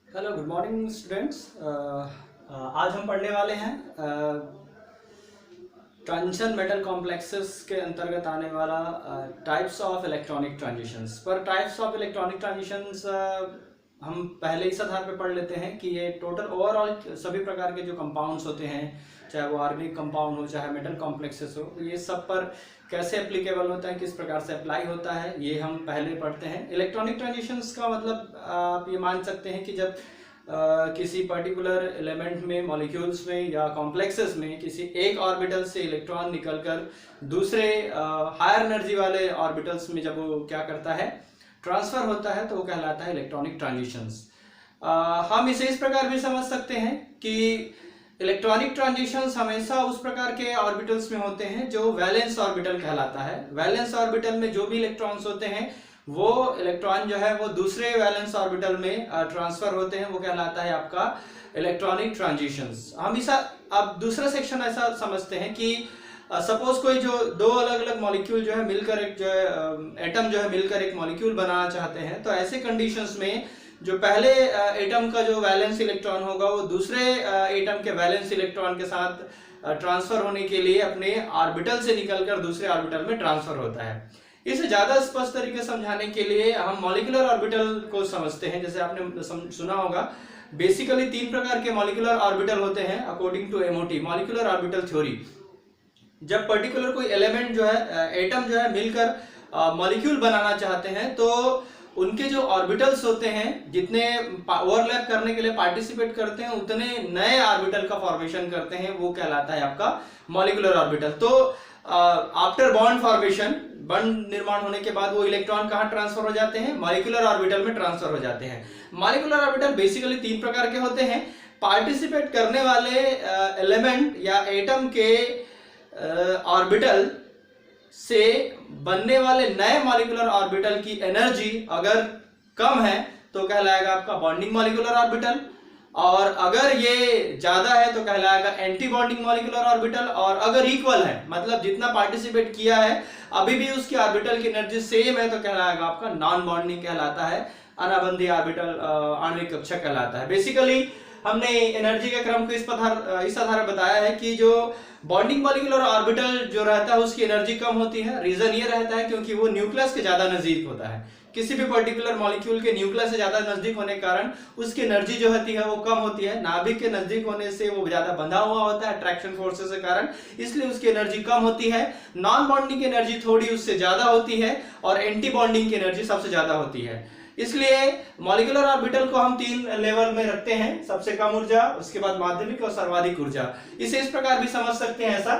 Hello, good morning students. आज हम पढ़ने वाले हैं ट्रांजिशन मेटल कॉम्प्लेक्सेस के अंतर्गत आने वाला टाइप्स ऑफ इलेक्ट्रॉनिक ट्रांजिशंस। पर टाइप्स ऑफ इलेक्ट्रॉनिक ट्रांजिशंस हम पहले इस आधार पे पढ़ लेते हैं कि ये टोटल ओवरऑल सभी प्रकार के जो कंपाउंड्स होते हैं, चाहे वो ऑर्गेनिक कंपाउंड हो चाहे मेटल कॉम्प्लेक्सेस हो, ये सब पर कैसे एप्लीकेबल होता है, किस प्रकार से अप्लाई होता है, ये हम पहले पढ़ते हैं। इलेक्ट्रॉनिक ट्रांजिशंस का मतलब आप ये मान सकते हैं कि जब किसी पर्टिकुलर एलिमेंट में, मॉलिक्यूल्स में या कॉम्प्लेक्सेस में किसी एक ऑर्बिटल से इलेक्ट्रॉन निकलकर दूसरे हायर एनर्जी वाले ऑर्बिटल्स में जब वो क्या करता है, ट्रांसफर होता है, तो वो कहलाता है इलेक्ट्रॉनिक ट्रांजिशंस। हम इसे इस प्रकार भी समझ सकते हैं कि इलेक्ट्रॉनिक ट्रांजिशंस हमेशा उस प्रकार के ऑर्बिटल्स में होते हैं जो वैलेंस ऑर्बिटल कहलाता है। वैलेंस ऑर्बिटल में जो भी इलेक्ट्रॉन्स होते हैं, वो इलेक्ट्रॉन जो है वो दूसरे वैलेंस ऑर्बिटल में ट्रांसफर होते हैं, वो कहलाता है आपका इलेक्ट्रॉनिक ट्रांजिशंस। हम इसा अब दूसरा सेक्शन ऐसा समझते हैं कि सपोज कोई जो दो अलग अलग मॉलिक्यूल जो है मिलकर एक जो है एटम जो है मिलकर एक मॉलिक्यूल बनाना चाहते हैं, तो ऐसे कंडीशंस में जो पहले एटम का जो वैलेंस इलेक्ट्रॉन होगा वो दूसरे एटम के वैलेंस इलेक्ट्रॉन के साथ ट्रांसफर होने के लिए अपने ऑर्बिटल से निकलकर दूसरे ऑर्बिटल में ट्रांसफर होता है। इसे ज्यादा स्पष्ट तरीके से समझाने के लिए हम मॉलिक्यूलर ऑर्बिटल को समझते हैं। जैसे आपने सुना होगा, बेसिकली तीन प्रकार के मॉलिक्यूलर ऑर्बिटल होते हैं according to MOT, molecular orbital theory. जब पर्टिकुलर कोई एलिमेंट जो है, एटम जो है मिलकर मॉलिक्यूल बनाना चाहते हैं, तो उनके जो ऑर्बिटल्स होते हैं, जितने ओवरलैप करने के लिए पार्टिसिपेट करते हैं, उतने नए ऑर्बिटल का फॉर्मेशन करते हैं, वो कहलाता है आपका मॉलिक्यूलर ऑर्बिटल। तो आफ्टर बॉन्ड फॉर्मेशन, बॉन्ड निर्माण होने के बाद वो इलेक्ट्रॉन कहाँ ट्रांसफर हो जाते हैं, मॉलिक्यूलर ऑर्बिटल में ट्रांसफर हो जाते हैं। मॉलिक्यूलर ऑर्बिटल बेसिकली तीन प्रकार के होते हैं। पार्टिसिपेट करने वाले एलिमेंट या एटम के ऑर्बिटल से बनने वाले नए मॉलिक्यूलर ऑर्बिटल की एनर्जी अगर कम है तो कहलाएगा आपका बॉन्डिंग मॉलिक्यूलर ऑर्बिटल, और अगर ये ज्यादा है तो कहलाएगा एंटी बॉन्डिंग मॉलिक्यूलर ऑर्बिटल, और अगर इक्वल है, मतलब जितना पार्टिसिपेट किया है अभी भी उसकी ऑर्बिटल की एनर्जी सेम है, तो कहलाएगा आपका नॉन बॉन्डिंग कहलाता है, अनाबंधी ऑर्बिटल, आणविक कक्षक कहलाता है। बेसिकली हमने एनर्जी के क्रम को इस आधार पर बताया है कि जो बॉन्डिंग मॉलिक्यूलर ऑर्बिटल जो रहता है उसकी एनर्जी कम होती है। रीजन ये रहता है क्योंकि वो न्यूक्लियस के ज्यादा नजदीक होता है। किसी भी पर्टिकुलर मॉलिक्यूल के न्यूक्लियस से ज्यादा नजदीक होने के कारण उसकी एनर्जी जो होती है वो कम होती है। नाभिक के नजदीक होने से वो ज्यादा बंधा हुआ होता है अट्रैक्शन फोर्सेस के कारण, इसलिए उसकी एनर्जी कम होती है। नॉन बॉन्डिंग की एनर्जी थोड़ी उससे ज्यादा होती है, और एंटी बॉन्डिंग की एनर्जी सबसे ज्यादा होती है। इसलिए मॉलिक्यूलर ऑर्बिटल को हम तीन लेवल में रखते हैं, सबसे कम ऊर्जा, उसके बाद माध्यमिक और सर्वाधिक ऊर्जा। इसे इस प्रकार भी समझ सकते हैं ऐसा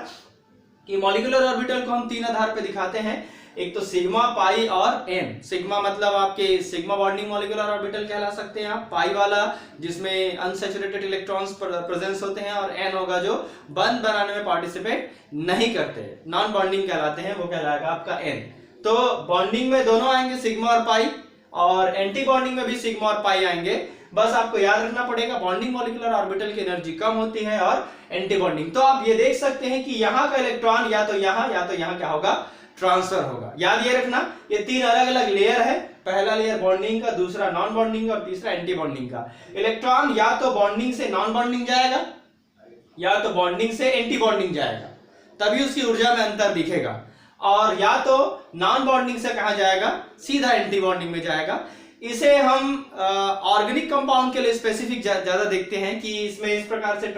कि मॉलिक्यूलर ऑर्बिटल को हम तीन आधार पे दिखाते हैं। एक तो सिग्मा, पाई और एन। सिग्मा मतलब आपके सिग्मा बॉन्डिंग मॉलिक्यूलर ऑर्बिटल कहला सकते हैं आप, पाई वाला जिसमें अनसैचुरेटेड इलेक्ट्रॉन्स प्रेजेंस होते हैं, और एन होगा जो बंध बनाने में पार्टिसिपेट नहीं करते, नॉन बॉन्डिंग कहलाते हैं, वो कहलाएगा आपका एन। तो बॉन्डिंग में दोनों आएंगे सिग्मा और पाई, और एंटी बॉन्डिंग में भी सिग्मा और पाई आएंगे। बस आपको याद रखना पड़ेगा बॉन्डिंग मॉलिक्यूलर ऑर्बिटल की एनर्जी कम होती है, और एंटी बॉन्डिंग। तो आप ये देख सकते हैं कि यहाँ का इलेक्ट्रॉन या तो यहाँ क्या होगा, ट्रांसफर होगा। याद ये रखना, ये तीन अलग अलग लेयर है। पहला लेयर बॉन्डिंग का, दूसरा नॉन बॉन्डिंग और तीसरा एंटी बॉन्डिंग का। इलेक्ट्रॉन या तो बॉन्डिंग से नॉन बॉन्डिंग जाएगा या तो बॉन्डिंग से एंटी बॉन्डिंग जाएगा, तभी उसकी ऊर्जा में अंतर दिखेगा। और या तो नॉन बॉन्डिंग से कहा जाएगा, सीधा एंटी बॉन्डिंग में जाएगा। इसे हम ऑर्गेनिक कंपाउंड के लिए स्पेसिफिक ज्यादा देखते हैं कि इसमें इस प्रकार से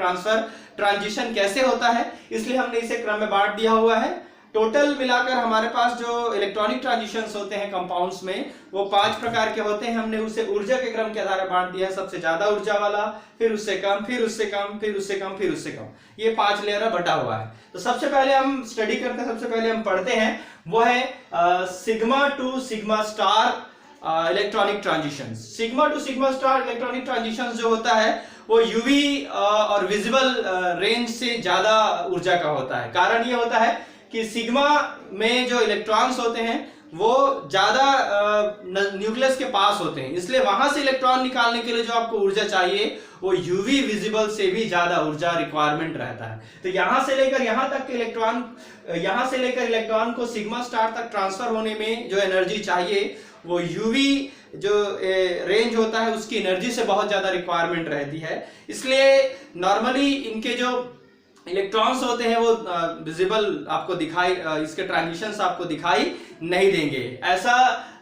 ट्रांजिशन कैसे होता है, इसलिए हमने इसे क्रम में बांट दिया हुआ है। टोटल मिलाकर हमारे पास जो इलेक्ट्रॉनिक ट्रांजिशंस होते हैं कंपाउंड्स में, वो 5 प्रकार के होते हैं। हमने उसे ऊर्जा के क्रम के आधार पर बांट दिया है, सबसे ज्यादा ऊर्जा वाला, फिर उससे कम, फिर उससे कम, फिर उससे कम, फिर उससे कम। ये 5 लेयर में बटा हुआ है। तो सबसे पहले हम स्टडी करते हैं, सबसे पहले हम पढ़ते हैं, वो है sigma two sigma star electronic transitions. Sigma two sigma star electronic transitions जो होता है वो यूवी और विजिबल रेंज से ज्यादा ऊर्जा का होता है। कारण ये होता है कि सिग्मा में जो इलेक्ट्रॉन्स होते हैं वो ज्यादा न्यूक्लियस के पास होते हैं, इसलिए वहां से इलेक्ट्रॉन निकालने के लिए जो आपको ऊर्जा चाहिए वो यूवी विजिबल से भी ज्यादा ऊर्जा रिक्वायरमेंट रहता है। तो यहां से लेकर यहां तक के इलेक्ट्रॉन को सिग्मा स्टार तक ट्रांसफर होने में जो एनर्जी चाहिए वो यूवी जो रेंज होता है उसकी एनर्जी से बहुत ज़्यादा रिक्वायरमेंट रहती है। इसलिए नॉर्मली इनके जो इलेक्ट्रॉन्स होते हैं वो विजिबल आपको दिखाई, इसके ट्रांजिशंस आपको दिखाई नहीं देंगे। ऐसा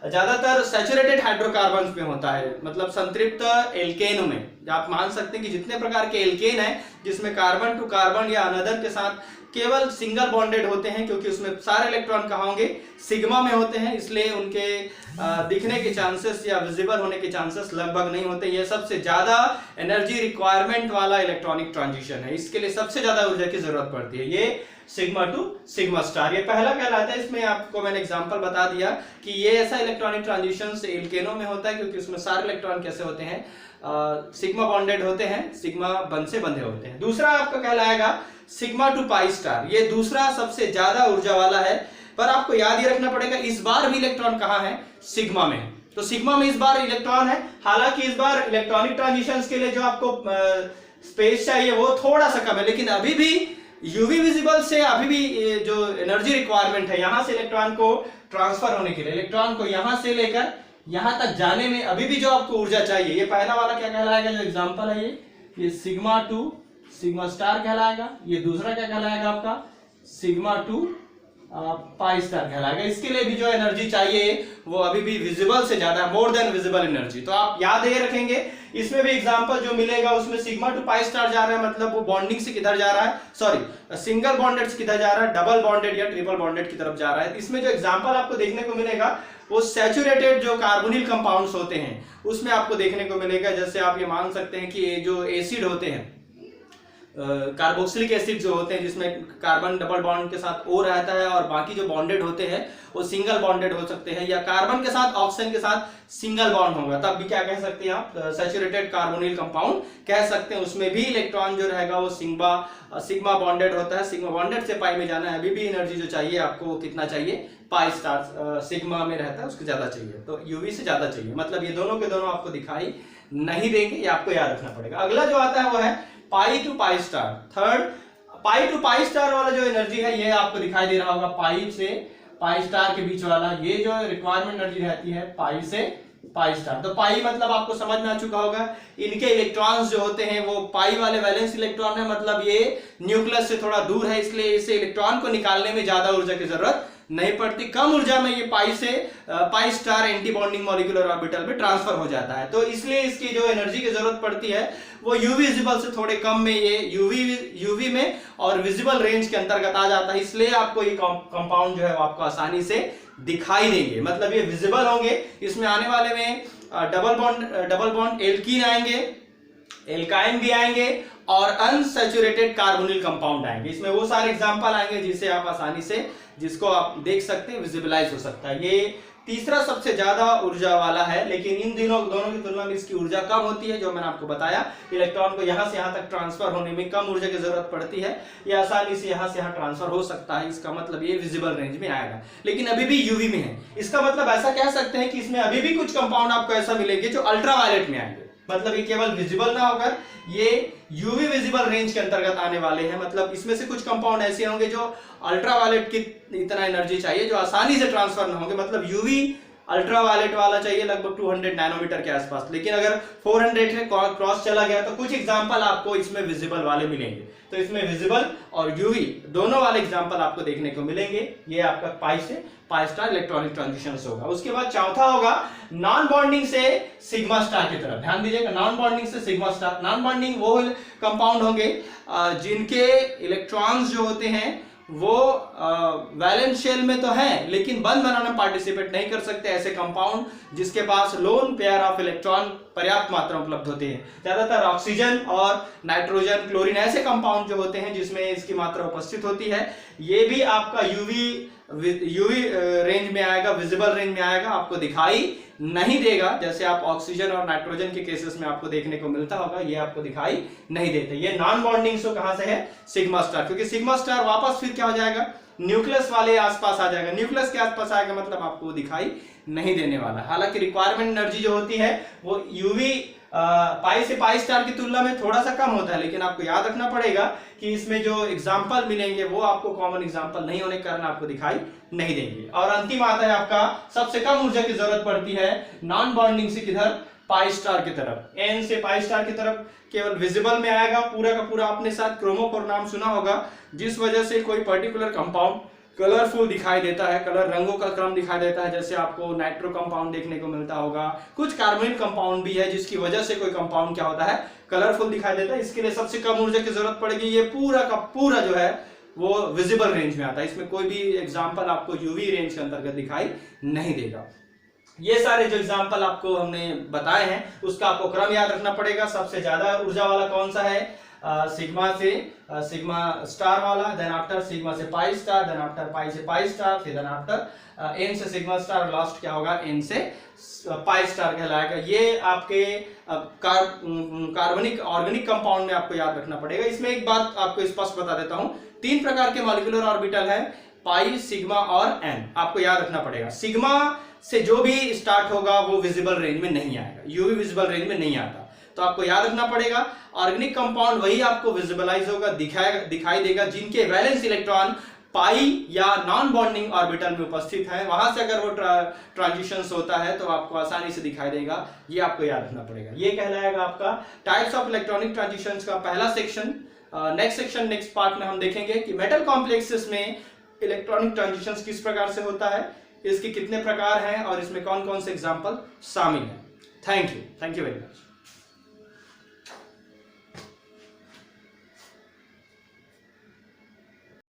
ज्यादातर सैचुरेटेड हाइड्रोकार्बन्स में होता है, मतलब संतृप्त एल्केन में। आप मान सकते हैं कि जितने प्रकार के एल्केन है जिसमें कार्बन टू कार्बन या अनदर के साथ केवल सिंगल बॉन्डेड होते हैं, क्योंकि उसमें सारे इलेक्ट्रॉन कहाँ होंगे, सिग्मा में होते हैं, इसलिए उनके दिखने के चांसेस या विजिबल होने के चांसेस लगभग नहीं होते। ये सबसे ज्यादा एनर्जी रिक्वायरमेंट वाला इलेक्ट्रॉनिक ट्रांजिशन है, इसके लिए सबसे ज्यादा ऊर्जा की जरूरत पड़ती है। ये सिग्मा टू सिग्मा स्टार ये पहला कहलाता है। इसमें आपको मैंने एग्जांपल बता दिया कि ये ऐसा इलेक्ट्रॉनिक ट्रांजिशन एल्केनों में होता है, क्योंकि उसमें सारे इलेक्ट्रॉन कैसे होते हैं, सिग्मा बॉन्डेड होते हैं, सिग्मा बंध से बंधे होते हैं। दूसरा आपका कहलाएगा सिग्मा टू पाई स्टार, ये दूसरा सबसे ज्यादा ऊर्जा वाला है, पर आपको याद ये रखना पड़ेगा इस बार भी इलेक्ट्रॉन कहाँ है, सिग्मा में। तो सिग्मा में इस बार इलेक्ट्रॉन है, हालांकि इस बार इलेक्ट्रॉनिक ट्रांजिशंस के लिए जो आपको स्पेस चाहिए वो थोड़ा सा कम है, लेकिन अभी भी यूवी विजिबल से अभी भी जो एनर्जी रिक्वायरमेंट है यहां से इलेक्ट्रॉन को ट्रांसफर होने के लिए, इलेक्ट्रॉन को यहां से लेकर यहां तक जाने में अभी भी जो आपको ऊर्जा चाहिए, ये पहला वाला क्या कहलाएगा, जो एग्जांपल है ये सिग्मा टू सिग्मा स्टार कहलाएगा। ये दूसरा क्या कहलाएगा आपका, सिग्मा टू पाई स्टार कहलाएगा। इसके लिए भी जो एनर्जी चाहिए वो अभी भी विजिबल से ज्यादा है, मोर देन विजिबल एनर्जी। तो आप याद ये रखेंगे, इसमें भी एग्जांपल जो मिलेगा उसमें सिग्मा टू पाई स्टार जा रहा है, मतलब वो बॉन्डिंग से किधर जा रहा है, सॉरी सिंगल बॉन्डेड से किधर जा रहा है, डबल बॉन्डेड या ट्रिपल बॉन्डेड की तरफ जा रहा है। इसमें जो एग्जांपल आपको देखने को मिलेगा वो सैचुरेटेड जो कार्बोनिल कंपाउंड्स होते हैं उसमें आपको देखने को मिलेगा। जैसे आप ये मान सकते हैं कि ये जो एसिड होते हैं, कार्बोक्सिलिक एसिड जो होते हैं जिसमें कार्बन डबल बॉन्ड के साथ ओ रहता है और बाकी जो बॉन्डेड होते हैं वो सिंगल बॉन्डेड हो सकते हैं, या कार्बन के साथ ऑक्सीजन के साथ सिंगल बॉन्ड होगा, तब भी क्या कह सकते हैं आप, सैचुरेटेड कार्बोनिल कंपाउंड कह सकते हैं। उसमें भी इलेक्ट्रॉन जो रहेगा वो सिग्मा बॉन्डेड होता है, सिग्मा बॉन्डेड से पाई में जाना है, अभी भी एनर्जी जो चाहिए आपको कितना चाहिए, पाई स्टार सिग्मा में रहता है उसके ज्यादा चाहिए, तो यूवी से ज्यादा चाहिए, मतलब ये दोनों के दोनों आपको दिखाई नहीं देंगे, ये आपको याद रखना पड़ेगा। अगला जो आता है वो है pi to pi star. Third, pi to pi star वाला जो एनर्जी है ये आपको दिखाई दे रहा होगा, पाई से पाई स्टार के बीच वाला ये जो रिक्वायरमेंट एनर्जी रहती है पाई से पाई स्टार। तो पाई मतलब आपको समझ में आ चुका होगा, इनके इलेक्ट्रॉन्स जो होते हैं वो पाई वाले वैलेंस इलेक्ट्रॉन है, मतलब ये न्यूक्लियस से थोड़ा दूर है, इसलिए इसे इलेक्ट्रॉन को निकालने में ज्यादा ऊर्जा की जरूरत नहीं पड़ती, कम ऊर्जा में ये पाई से pi star anti bonding molecular orbital में ट्रांसफर हो जाता है। तो इसलिए इसकी जो एनर्जी की जरूरत पड़ती है वो यूवी विजिबल से थोड़े कम में, ये यूवी में और विजिबल रेंज के अंतर्गत आ जाता है, इसलिए आपको ये कंपाउंड जो है वो आपको आसानी से दिखाई देंगे, मतलब ये विजिबल होंगे। इसमें आने वाले में डबल बॉन्ड एल्कीन आएंगे, एल्काइन भी आएंगे और अनसैचुरेटेड कार्बोनिल कंपाउंड आएंगे। इसमें वो सारे एग्जांपल आएंगे जिसे आप आसानी से, जिसको आप देख सकते हैं, विजिबलाइज हो सकता है। ये तीसरा सबसे ज्यादा ऊर्जा वाला है, लेकिन इन दोनों की तुलना में इसकी ऊर्जा कम होती है। जो मैंने आपको बताया, इलेक्ट्रॉन को यहां से यहां तक ट्रांसफर होने में कम ऊर्जा की जरूरत पड़ती है, ये आसानी से यहां से यहां ट्रांसफर हो सकता है, इसका मतलब ये विजिबल रेंज में आएगा, लेकिन अभी भी यूवी में है। इसका मतलब ऐसा कह सकते हैं कि इसमें अभी भी कुछ कंपाउंड आपको ऐसा मिलेंगे जो अल्ट्रावायलेट में आएंगे, मतलब ये केवल विजिबल ना होकर ये यूवी विजिबल रेंज के अंतर्गत आने वाले हैं। मतलब इसमें से कुछ कंपाउंड ऐसे होंगे जो अल्ट्रावायलेट की इतना एनर्जी चाहिए जो आसानी से ट्रांसफर ना होंगे, मतलब यूवी अल्ट्रावायलेट वाला चाहिए लगभग 200 नैनोमीटर के आसपास, लेकिन अगर 400 से क्रॉस चला गया तो कुछ एग्जांपल आपको इसमें विजिबल वाले मिलेंगे। तो इसमें विजिबल और यूवी दोनों वाले एग्जांपल आपको देखने को मिलेंगे। ये आपका पाई से पाई स्टार इलेक्ट्रॉनिक ट्रांजिशंस होगा। उसके बाद चौथा होगा नॉन बॉन्डिंग से सिग्मा स्टार की तरफ। ध्यान दीजिएगा, नॉन बॉन्डिंग से सिग्मा स्टार। नॉन बॉन्डिंग वो कंपाउंड होंगे जिनके इलेक्ट्रॉन्स जो होते हैं वो वैलेंस शेल में तो हैं लेकिन बंध बनाने में पार्टिसिपेट नहीं कर सकते। ऐसे कंपाउंड जिसके पास लोन पेयर ऑफ इलेक्ट्रॉन पर्याप्त मात्रा उपलब्ध होते हैं, ज्यादातर ऑक्सीजन और नाइट्रोजन, क्लोरीन ऐसे कंपाउंड जो होते हैं जिसमें इसकी मात्रा उपस्थित होती है। ये भी आपका यूवी रेंज में आएगा, विजिबल रेंज में आएगा, आपको दिखाई नहीं देगा। जैसे आप ऑक्सीजन और नाइट्रोजन के केसेस में आपको देखने को मिलता होगा, ये आपको दिखाई नहीं देते। ये नॉन बॉन्डिंग सो कहां से है, सिग्मा स्टार, क्योंकि सिग्मा स्टार वापस फिर क्या हो जाएगा, न्यूक्लियस वाले आसपास आ जाएगा। न्यूक्लियस के आसपास आएगा मतलब आपको दिखाई नहीं देने वाला। हालांकि रिक्वायरमेंट एनर्जी जो होती है वो यूवी पाई से पाई स्टार की तुलना में थोड़ा सा कम होता है, लेकिन आपको याद रखना पड़ेगा कि इसमें जो एग्जाम्पल मिलेंगे वो आपको कॉमन एग्जाम्पल नहीं होने के कारण आपको दिखाई नहीं देंगे। और अंतिम आता है आपका सबसे कम ऊर्जा की जरूरत पड़ती है नॉन बॉन्डिंग से, किधर, पाई स्टार की तरफ, एन से पाई स्टार की तरफ केवल विजिबल में आएगा। पूरा का पूरा आपने साथ क्रोमोफोर नाम सुना होगा, जिस वजह से कोई पर्टिकुलर कंपाउंड कलरफुल दिखाई देता है, कलर रंगों का क्रम दिखाई देता है। जैसे आपको नाइट्रो कंपाउंड देखने को मिलता होगा, कुछ कार्बोनिल कंपाउंड भी है जिसकी वजह से कोई कंपाउंड क्या होता है, कलरफुल दिखाई देता है। इसके लिए सबसे कम ऊर्जा की जरूरत पड़ेगी। ये पूरा का पूरा जो है वो विजिबल रेंज में आता है, इसमें कोई भी एग्जाम्पल आपको यूवी रेंज के अंतर्गत दिखाई नहीं देगा। ये सारे जो एग्जाम्पल आपको हमने बताए हैं उसका आपको क्रम याद रखना पड़ेगा। सबसे ज्यादा ऊर्जा वाला कौन सा है, सिग्मा से सिग्मा स्टार वाला, देन आफ्टर सिग्मा से पाई स्टार, देन आफ्टर पाई से पाई स्टार, फिर देन आफ्टर एन से सिग्मा स्टार, लास्ट क्या होगा, एन से पाई स्टार कहलाएगा। ये आपके कार्बनिक ऑर्गेनिक कंपाउंड में आपको याद रखना पड़ेगा। इसमें एक बात आपको स्पष्ट बता देता हूं, 3 प्रकार के मॉलिक्यूलर ऑर्बिटल है, पाई, सिग्मा और एन। आपको याद रखना पड़ेगा सिग्मा से जो भी स्टार्ट होगा वो विजिबल रेंज में नहीं आएगा, यूवी विजिबल रेंज में नहीं आता, तो आपको याद रखना पड़ेगा ऑर्गेनिक कंपाउंड वही आपको विजिबलाइज होगा, दिखाई देगा जिनके वैलेंस इलेक्ट्रॉन पाई या नॉन बॉन्डिंग ऑर्बिटल में उपस्थित है। वहां से अगर वो ट्रांजिशंस होता है तो आपको आसानी से दिखाई देगा, ये आपको याद रखना पड़ेगा। ये कहलाएगा आपका टाइप्स ऑफ इलेक्ट्रॉनिक ट्रांजिशंस का पहला सेक्शन। नेक्स्ट पार्ट में हम देखेंगे कि मेटल कॉम्प्लेक्सेस में इलेक्ट्रॉनिक ट्रांजिशंस किस प्रकार से होता है, इसके कितने प्रकार हैं और इसमें कौन कौन से एग्जाम्पल शामिल हैं। Thank you very much.